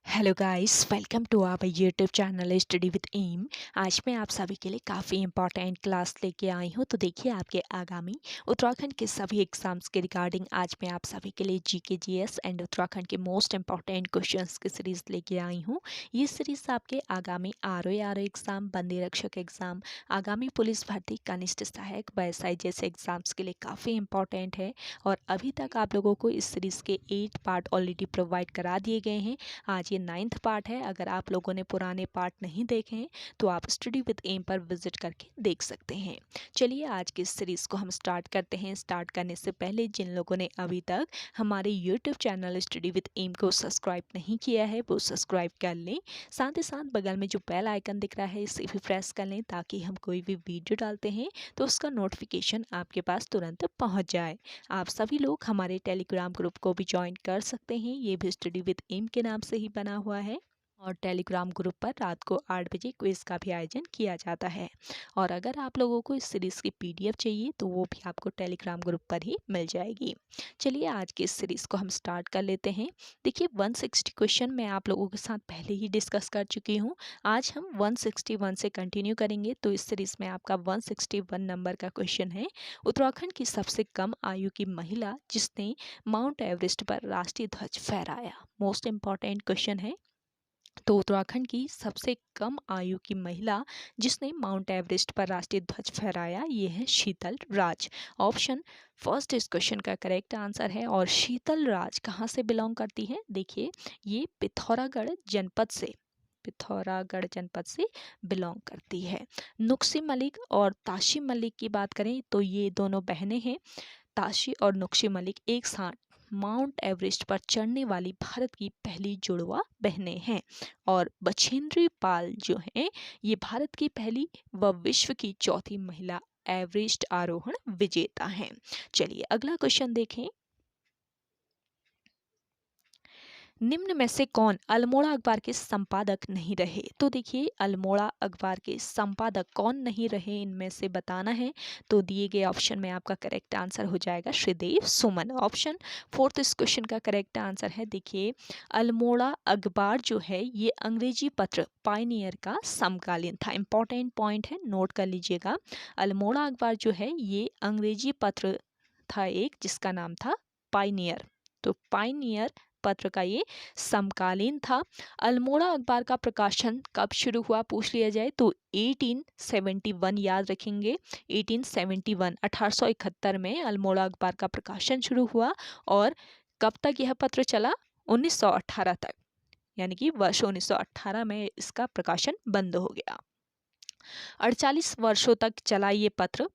Hello guys, welcome to our YouTube channel study with M. आज मैं आप सभी के लिए काफ़ी इंपॉर्टेंट क्लास लेके आई हूँ। तो देखिए, आपके आगामी उत्तराखंड के सभी एग्जाम्स के रिगार्डिंग आज मैं आप सभी के लिए जीके जीएस एंड उत्तराखंड के मोस्ट इंपॉर्टेंट क्वेश्चंस की सीरीज़ लेके आई हूँ। ये सीरीज़ आपके आगामी आर एग्ज़ाम, बंदी रक्षक एग्ज़ाम, आगामी पुलिस भर्ती, कनिष्ठ सहायक, व्यवसाय जैसे एग्ज़ाम्स के लिए काफ़ी इंपॉर्टेंट है। और अभी तक आप लोगों को इस सीरीज़ के 8 पार्ट ऑलरेडी प्रोवाइड करा दिए गए हैं। आज ये 9th पार्ट है। अगर आप लोगों ने पुराने पार्ट नहीं देखे हैं तो आप स्टडी विद एम पर विजिट करके देख सकते हैं। चलिए आज की इस सीरीज़ को हम स्टार्ट करते हैं। स्टार्ट करने से पहले जिन लोगों ने अभी तक हमारे YouTube channel study with M को सब्सक्राइब नहीं किया है वो सब्सक्राइब कर लें। साथ ही साथ बगल में जो बेल आइकन दिख रहा है इसे भी प्रेस कर लें ताकि हम कोई भी वीडियो डालते हैं तो उसका नोटिफिकेशन आपके पास तुरंत पहुंच जाए। आप सभी लोग हमारे टेलीग्राम ग्रुप को भी ज्वाइन कर सकते हैं। ये भी स्टडी विद एम के नाम से ही बना हुआ है और टेलीग्राम ग्रुप पर रात को 8 बजे क्विज का भी आयोजन किया जाता है। और अगर आप लोगों को इस सीरीज़ की पीडीएफ चाहिए तो वो भी आपको टेलीग्राम ग्रुप पर ही मिल जाएगी। चलिए आज की इस सीरीज़ को हम स्टार्ट कर लेते हैं। देखिए, 160 क्वेश्चन मैं आप लोगों के साथ पहले ही डिस्कस कर चुकी हूँ। आज हम 161 से कंटिन्यू करेंगे। तो इस सीरीज़ में आपका 161 नंबर का क्वेश्चन है, उत्तराखंड की सबसे कम आयु की महिला जिसने माउंट एवरेस्ट पर राष्ट्रीय ध्वज फहराया। मोस्ट इंपॉर्टेंट क्वेश्चन है। तो उत्तराखंड की सबसे कम आयु की महिला जिसने माउंट एवरेस्ट पर राष्ट्रीय ध्वज फहराया ये है शीतल राज। ऑप्शन फर्स्ट इस क्वेश्चन का करेक्ट आंसर है। और शीतल राज कहाँ से बिलोंग करती है? देखिए, ये पिथौरागढ़ जनपद से बिलोंग करती है। नुक्सी मलिक और ताशी मलिक की बात करें तो ये दोनों बहनें हैं। ताशी और नुक्शी मलिक एक साथ माउंट एवरेस्ट पर चढ़ने वाली भारत की पहली जुड़वा बहनें हैं। और बछेंद्री पाल जो हैं ये भारत की पहली व विश्व की चौथी महिला एवरेस्ट आरोहण विजेता हैं। चलिए अगला क्वेश्चन देखें। निम्न में से कौन अल्मोड़ा अखबार के संपादक नहीं रहे? तो देखिए, अल्मोड़ा अखबार के संपादक कौन नहीं रहे इनमें से बताना है। तो दिए गए ऑप्शन में आपका करेक्ट आंसर हो जाएगा श्रीदेव सुमन। ऑप्शन फोर्थ इस क्वेश्चन का करेक्ट आंसर है। देखिए, अल्मोड़ा अखबार जो है ये अंग्रेजी पत्र पायनियर का समकालीन था। इंपॉर्टेंट पॉइंट है, नोट कर लीजिएगा। अल्मोड़ा अखबार जो है ये अंग्रेजी पत्र था एक जिसका नाम था पायनियर। तो पायनियर पत्र का ये समकालीन था। अल्मोड़ा अखबार का प्रकाशन कब शुरू हुआ पूछ लिया जाए तो 1871 याद रखेंगे। 1871 1871 में अल्मोड़ा अखबार का प्रकाशन शुरू हुआ। और कब तक यह पत्र चला? 1918 तक, यानी कि वर्ष 1918 में इसका प्रकाशन बंद हो गया। 48 वर्षों तक चला ये पत्र।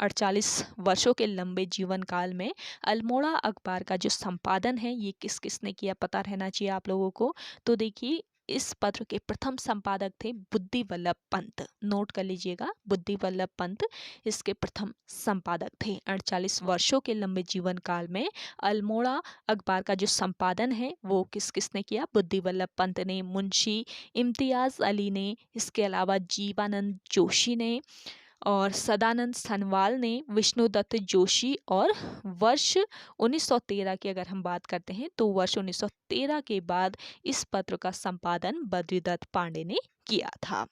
48 वर्षों के लंबे जीवन काल में अल्मोड़ा अखबार का जो संपादन है ये किस किसने किया पता रहना चाहिए आप लोगों को। तो देखिए, इस पत्र के प्रथम संपादक थे बुद्धि वल्लभ पंत। नोट कर लीजिएगा, बुद्धि वल्लभ पंत इसके प्रथम संपादक थे। 48 वर्षों के लंबे जीवन काल में अल्मोड़ा अखबार का जो संपादन है वो किस किसने किया? बुद्धि वल्लभ पंत ने, मुंशी इम्तियाज अली ने, इसके अलावा जीवानंद जोशी ने और सदानंद सनवाल ने, विष्णुदत्त जोशी। और वर्ष 1913 की अगर हम बात करते हैं तो वर्ष 1913 के बाद इस पत्र का संपादन बद्रीदत्त पांडे ने किया था।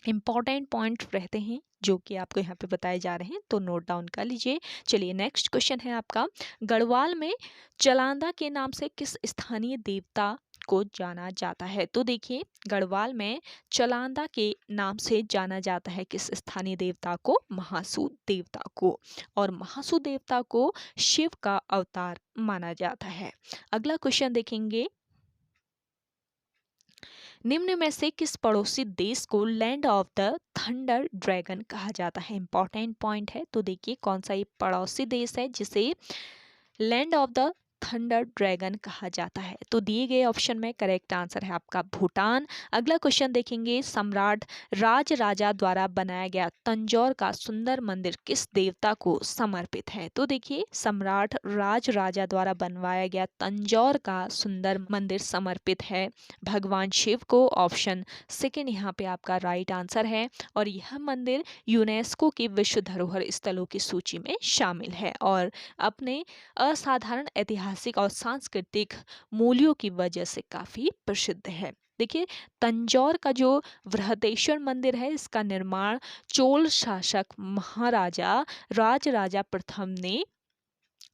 इंपॉर्टेंट पॉइंट रहते हैं जो कि आपको यहाँ पे बताए जा रहे हैं, तो नोट डाउन कर लीजिए। चलिए नेक्स्ट क्वेश्चन है आपका, गढ़वाल में चलांदा के नाम से किस स्थानीय देवता को जाना जाता है? तो देखिए, गढ़वाल में चलांदा के नाम से जाना जाता है किस स्थानीय देवता को? महासू देवता को। और महासू देवता को शिव का अवतार माना जाता है। अगला क्वेश्चन देखेंगे, निम्न में से किस पड़ोसी देश को land of the thunder dragon कहा जाता है? इंपॉर्टेंट पॉइंट है। तो देखिए, कौन सा ये पड़ोसी देश है जिसे land of the thunder dragon कहा जाता है? तो दिए गए ऑप्शन में करेक्ट आंसर है आपका भूटान। अगला क्वेश्चन देखेंगे, सम्राट राज राजा द्वारा बनाया गया तंजौर का सुंदर मंदिर किस देवता को समर्पित है? तो देखिए, सम्राट राज राजा द्वारा बनवाया गया तंजौर का सुंदर मंदिर समर्पित है भगवान शिव को। ऑप्शन सेकेंड यहाँ पे आपका राइट आंसर है। और यह मंदिर यूनेस्को की विश्व धरोहर स्थलों की सूची में शामिल है और अपने असाधारण ऐतिहासिक ऐतिहासिक और सांस्कृतिक मूल्यों की वजह से काफ़ी प्रसिद्ध है। देखिए, तंजौर का जो बृहदेश्वर मंदिर है, इसका निर्माण चोल शासक महाराजा राजराजा प्रथम ने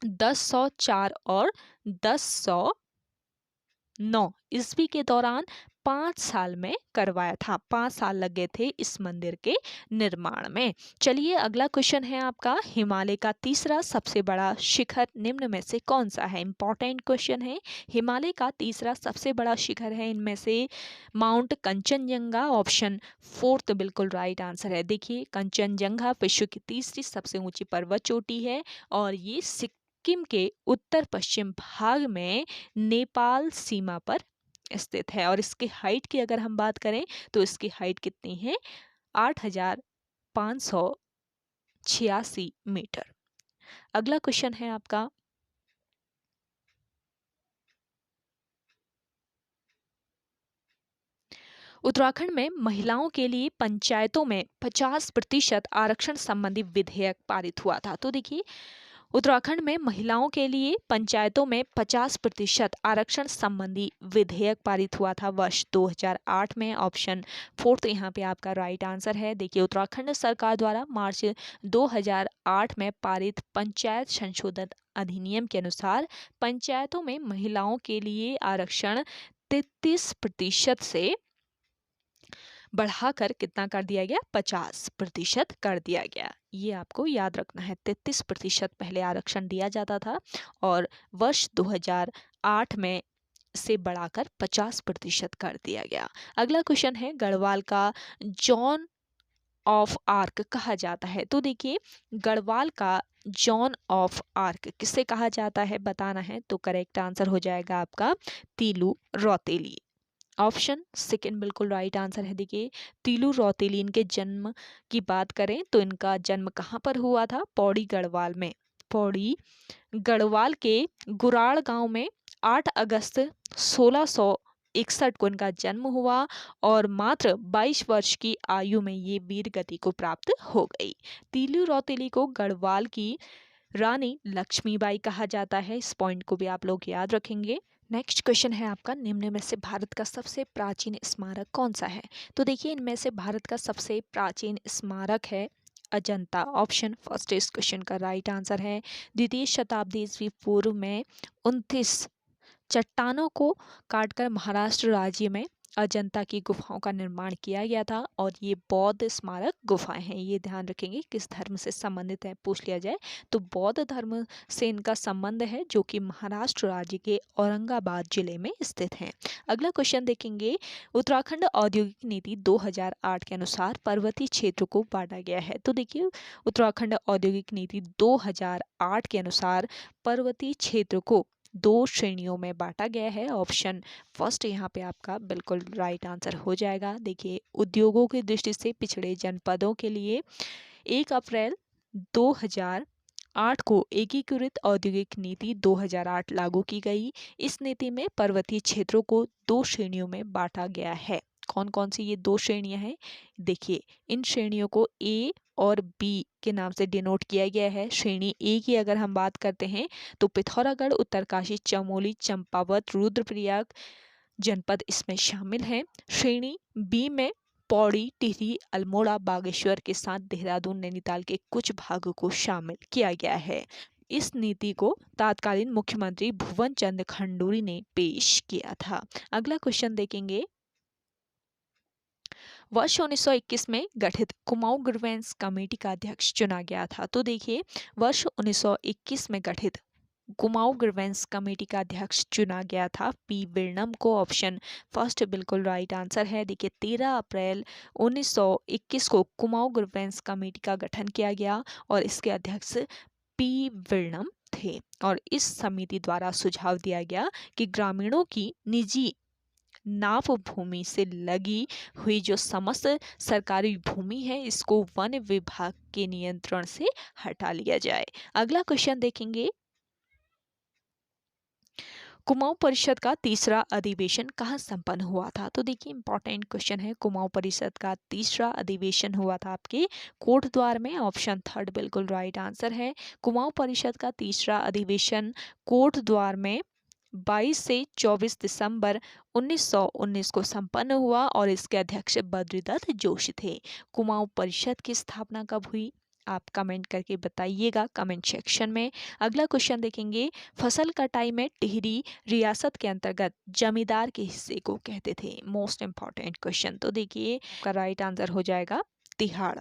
1004 और 1009 ईस्वी के दौरान 5 साल में करवाया था। 5 साल लगे थे इस मंदिर के निर्माण में। चलिए, अगला क्वेश्चन है आपका, हिमालय का तीसरा सबसे बड़ा शिखर निम्न में से कौन सा है? इंपॉर्टेंट क्वेश्चन है। हिमालय का तीसरा सबसे बड़ा शिखर है इनमें से माउंट कंचनजंगा, ऑप्शन फोर्थ बिल्कुल राइट आंसर है। देखिए, कंचनजंगा विश्व की तीसरी सबसे ऊंची पर्वत चोटी है और ये सिक्किम के उत्तर पश्चिम भाग में नेपाल सीमा पर स्थित है। और इसकी हाइट की अगर हम बात करें तो इसकी हाइट कितनी है? 8,586 मीटर। अगला क्वेश्चन है आपका, उत्तराखंड में महिलाओं के लिए पंचायतों में 50% आरक्षण संबंधी विधेयक पारित हुआ था। तो देखिए, उत्तराखंड में महिलाओं के लिए पंचायतों में 50% आरक्षण संबंधी विधेयक पारित हुआ था वर्ष 2008 में। ऑप्शन फोर्थ यहाँ पे आपका राइट आंसर है। देखिए, उत्तराखंड सरकार द्वारा मार्च 2008 में पारित पंचायत संशोधन अधिनियम के अनुसार पंचायतों में महिलाओं के लिए आरक्षण 33% से बढ़ाकर कितना कर दिया गया? 50% कर दिया गया। ये आपको याद रखना है, 33% पहले आरक्षण दिया जाता था और वर्ष 2008 में से बढ़ाकर 50% कर दिया गया। अगला क्वेश्चन है, गढ़वाल का जॉन ऑफ आर्क कहा जाता है। तो देखिए, गढ़वाल का जॉन ऑफ आर्क किसे कहा जाता है बताना है, तो करेक्ट आंसर हो जाएगा आपका तीलू रौतेली। ऑप्शन सेकेंड बिल्कुल राइट आंसर है। देखिए, तीलू रौतेली इनके जन्म की बात करें तो इनका जन्म कहाँ पर हुआ था? पौड़ी गढ़वाल में। पौड़ी गढ़वाल के गुराड़ गांव में 8 अगस्त 1661 को इनका जन्म हुआ और मात्र 22 वर्ष की आयु में ये वीर गति को प्राप्त हो गई। तीलू रौतेली को गढ़वाल की रानी लक्ष्मीबाई कहा जाता है। इस पॉइंट को भी आप लोग याद रखेंगे। नेक्स्ट क्वेश्चन है आपका, निम्न में से भारत का सबसे प्राचीन स्मारक कौन सा है? तो देखिए, इनमें से भारत का सबसे प्राचीन स्मारक है अजंता। ऑप्शन फर्स्ट इस क्वेश्चन का राइट आंसर है। द्वितीय शताब्दी ईस्वी पूर्व में 29 चट्टानों को काटकर महाराष्ट्र राज्य में अजंता की गुफाओं का निर्माण किया गया था और ये बौद्ध स्मारक गुफाएं हैं। ये ध्यान रखेंगे, किस धर्म से संबंधित है पूछ लिया जाए तो बौद्ध धर्म से इनका संबंध है, जो कि महाराष्ट्र राज्य के औरंगाबाद जिले में स्थित है। अगला क्वेश्चन देखेंगे, उत्तराखंड औद्योगिक नीति 2008 के अनुसार पर्वतीय क्षेत्र को बांटा गया है। तो देखिए, उत्तराखंड औद्योगिक नीति 2008 के अनुसार पर्वतीय क्षेत्र को 2 श्रेणियों में बांटा गया है। ऑप्शन फर्स्ट यहाँ पे आपका बिल्कुल राइट आंसर हो जाएगा। देखिए, उद्योगों की दृष्टि से पिछड़े जनपदों के लिए 1 अप्रैल 2008 को एकीकृत औद्योगिक नीति 2008 लागू की गई। इस नीति में पर्वतीय क्षेत्रों को 2 श्रेणियों में बांटा गया है। कौन कौन सी ये 2 श्रेणियां हैं? देखिए, इन श्रेणियों को ए और बी के नाम से डिनोट किया गया है। श्रेणी ए की अगर हम बात करते हैं तो पिथौरागढ़, उत्तरकाशी, चमोली, चंपावत, रुद्रप्रयाग जनपद इसमें शामिल हैं। श्रेणी बी में पौड़ी, टिहरी, अल्मोड़ा, बागेश्वर के साथ देहरादून, नैनीताल के कुछ भागों को शामिल किया गया है। इस नीति को तत्कालीन मुख्यमंत्री भुवन चंद्र खंडूरी ने पेश किया था। अगला क्वेश्चन देखेंगे, वर्ष 1921 में गठित कुमाऊं ग्रीवेंस कमेटी का अध्यक्ष चुना गया था। तो देखिए, वर्ष 1921 में गठित कुमाऊं ग्रीवेंस कमेटी का अध्यक्ष चुना गया था पी विर्णम को। ऑप्शन फर्स्ट बिल्कुल राइट आंसर है। देखिए, 13 अप्रैल 1921 को कुमाऊं ग्रीवेंस कमेटी का गठन किया गया और इसके अध्यक्ष पी विर्णम थे और इस समिति द्वारा सुझाव दिया गया कि ग्रामीणों की निजी नाप भूमि से लगी हुई जो समस्त सरकारी भूमि है, इसको वन विभाग के नियंत्रण से हटा लिया जाए। अगला क्वेश्चन देखेंगे, कुमाऊं परिषद का तीसरा अधिवेशन कहाँ संपन्न हुआ था? तो देखिए इंपॉर्टेंट क्वेश्चन है। कुमाऊं परिषद का तीसरा अधिवेशन हुआ था आपके कोटद्वार में। ऑप्शन थर्ड बिल्कुल राइट आंसर है। कुमाऊं परिषद का तीसरा अधिवेशन कोटद्वार में 22 से 24 दिसंबर 1919 को संपन्न हुआ और इसके अध्यक्ष बद्रीदत्त जोशी थे। कुमाऊं परिषद की स्थापना कब हुई? आप कमेंट करके बताइएगा कमेंट सेक्शन में। अगला क्वेश्चन देखेंगे, फसल कटाई में टिहरी रियासत के अंतर्गत जमींदार के हिस्से को कहते थे। Most important question. तो देखिए आपका राइट आंसर हो जाएगा तिहाड़।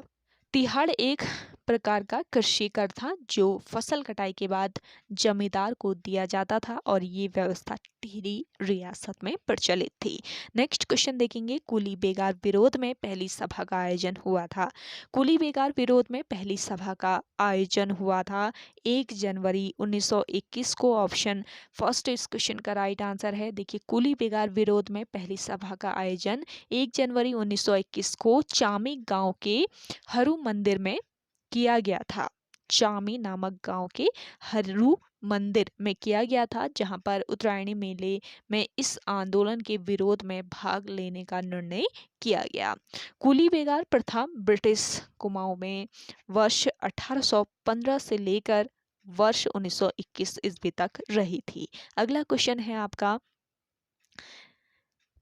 तिहाड़ एक प्रकार का कृषि कर था जो फसल कटाई के बाद जमींदार को दिया जाता था और ये व्यवस्था टिहरी रियासत में प्रचलित थी। नेक्स्ट क्वेश्चन देखेंगे, कुली बेगार विरोध में पहली सभा का आयोजन हुआ था। कुली बेगार विरोध में पहली सभा का आयोजन हुआ था 1 जनवरी 1921 को। ऑप्शन फर्स्ट इस क्वेश्चन का राइट आंसर है। देखिए कुली बेगार विरोध में पहली सभा का आयोजन 1 जनवरी 1921 को चामी गांव के हरू मंदिर में किया गया था। चामी नामक गांव के हरू मंदिर में किया गया था, जहां पर उत्तरायणी मेले में इस आंदोलन के विरोध में भाग लेने का निर्णय किया गया। कुली बेगार प्रथा ब्रिटिश कुमाऊं में वर्ष 1815 से लेकर वर्ष 1921 ईस्वी तक रही थी। अगला क्वेश्चन है आपका,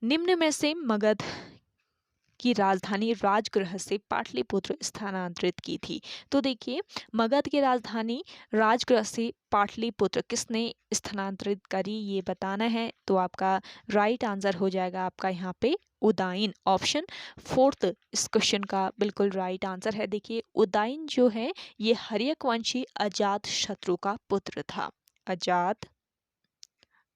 निम्न में से मगध की राजधानी राजगृह से पाटलिपुत्र स्थानांतरित की थी। तो देखिए मगध की राजधानी राजगृह से पाटलिपुत्र किसने स्थानांतरित करी ये बताना है। तो आपका राइट आंसर हो जाएगा आपका यहाँ पे उदयन। ऑप्शन फोर्थ इस क्वेश्चन का बिल्कुल राइट आंसर है। देखिए उदयन जो है ये हर्यक वंशी अजात शत्रु का पुत्र था। अजात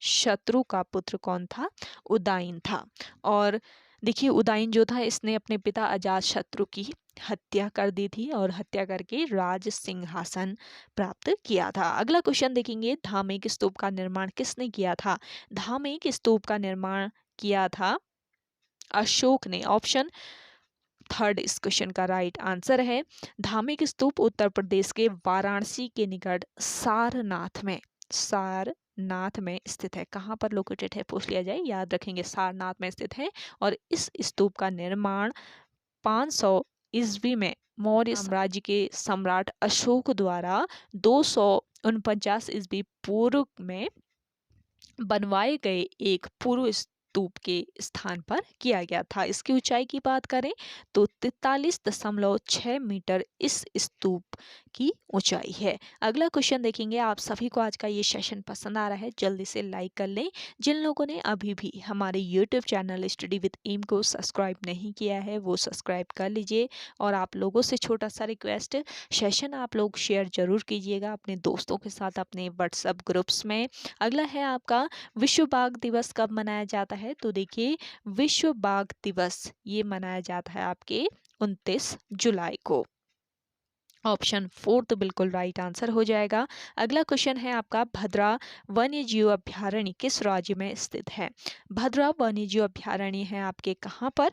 शत्रु का पुत्र कौन था? उदयन था। और देखिए उदयन जो था इसने अपने पिता अजात शत्रु की हत्या कर दी थी और हत्या करके राज सिंहासन प्राप्त किया था। अगला क्वेश्चन देखेंगे, धामेक स्तूप का निर्माण किसने किया था? धामेक स्तूप का निर्माण किया था अशोक ने। ऑप्शन थर्ड इस क्वेश्चन का राइट आंसर है। धामेक स्तूप उत्तर प्रदेश के वाराणसी के निकट सारनाथ में स्थित है। कहाँ पर लोकेटेड है पूछ लिया जाए, याद रखेंगे सारनाथ में स्थित है। और इस स्तूप का निर्माण 500 ईस्वी में मौर्य साम्राज्य के सम्राट अशोक द्वारा 249 ईस्वी पूर्व में बनवाए गए एक पूर्व स्तूप के स्थान पर किया गया था। इसकी ऊंचाई की बात करें तो 43.6 मीटर इस स्तूप की ऊंचाई है। अगला क्वेश्चन देखेंगे, आप सभी को आज का ये सेशन पसंद आ रहा है जल्दी से लाइक कर लें। जिन लोगों ने अभी भी हमारे YouTube channel study with M को सब्सक्राइब नहीं किया है वो सब्सक्राइब कर लीजिए। और आप लोगों से छोटा सा रिक्वेस्ट, सेशन आप लोग शेयर जरूर कीजिएगा अपने दोस्तों के साथ अपने व्हाट्सएप ग्रुप्स में। अगला है आपका, विश्व बाघ दिवस कब मनाया जाता है? तो देखिए विश्व बाघ दिवस ये मनाया जाता है आपके 29 जुलाई को। ऑप्शन फोर्थ बिल्कुल राइट आंसर हो जाएगा। अगला क्वेश्चन है आपका, भद्रा वन्य जीव अभ्यारण्य किस राज्य में स्थित है? भद्रा वन्य जीव अभ्यारण्य है आपके कहाँ पर?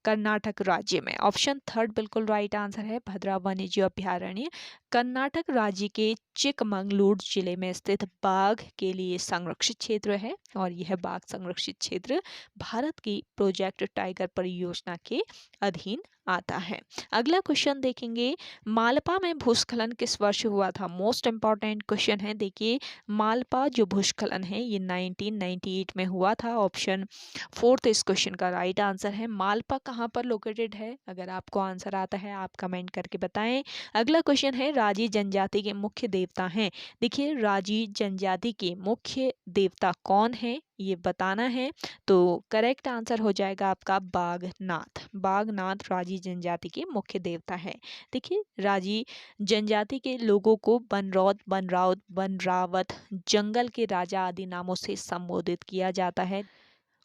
कर्नाटक राज्य में। ऑप्शन थर्ड बिल्कुल राइट आंसर है। भद्रा वन्यजीव अभ्यारण्य कर्नाटक राज्य के चिकमंगलूर जिले में स्थित बाघ के लिए संरक्षित क्षेत्र है और यह बाघ संरक्षित क्षेत्र भारत की प्रोजेक्ट टाइगर परियोजना के अधीन आता है। अगला क्वेश्चन देखेंगे, मालपा में भूस्खलन किस वर्ष हुआ था? मोस्ट इंपॉर्टेंट क्वेश्चन है। देखिए मालपा जो भूस्खलन है ये 1998 में हुआ था। ऑप्शन फोर्थ इस क्वेश्चन का राइट आंसर है। मालपा कहाँ पर लोकेटेड है? अगर आपको आंसर आता है आप कमेंट करके बताएं। अगला क्वेश्चन है, राजी जनजाति के मुख्य देवता हैं। देखिए राजी जनजाति के मुख्य देवता कौन है ये बताना है। तो करेक्ट आंसर हो जाएगा आपका बागनाथ। बागनाथ राजी जनजाति के मुख्य देवता है। देखिए राजी जनजाति के लोगों को बनरौत, बनराउत, बनरावत, जंगल के राजा आदि नामों से संबोधित किया जाता है।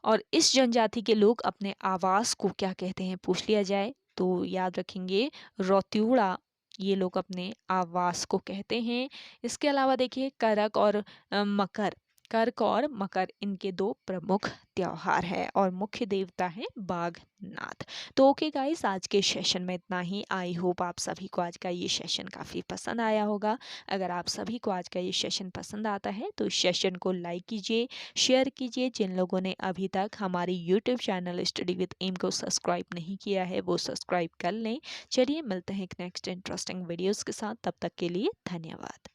और इस जनजाति के लोग अपने आवास को क्या कहते हैं पूछ लिया जाए तो याद रखेंगे रौत्यूड़ा ये लोग अपने आवास को कहते हैं। इसके अलावा देखिए करक और मकर, कर्क और मकर इनके दो प्रमुख त्योहार है और मुख्य देवता है बाघनाथ। तो ओके गाइस, आज के सेशन में इतना ही। आई होप आप सभी को आज का ये सेशन काफ़ी पसंद आया होगा। अगर आप सभी को आज का ये सेशन पसंद आता है तो इस सेशन को लाइक कीजिए, शेयर कीजिए। जिन लोगों ने अभी तक हमारी YouTube channel study with M को सब्सक्राइब नहीं किया है वो सब्सक्राइब कर लें। चलिए मिलते हैं एक नेक्स्ट इंटरेस्टिंग वीडियोज़ के साथ, तब तक के लिए धन्यवाद।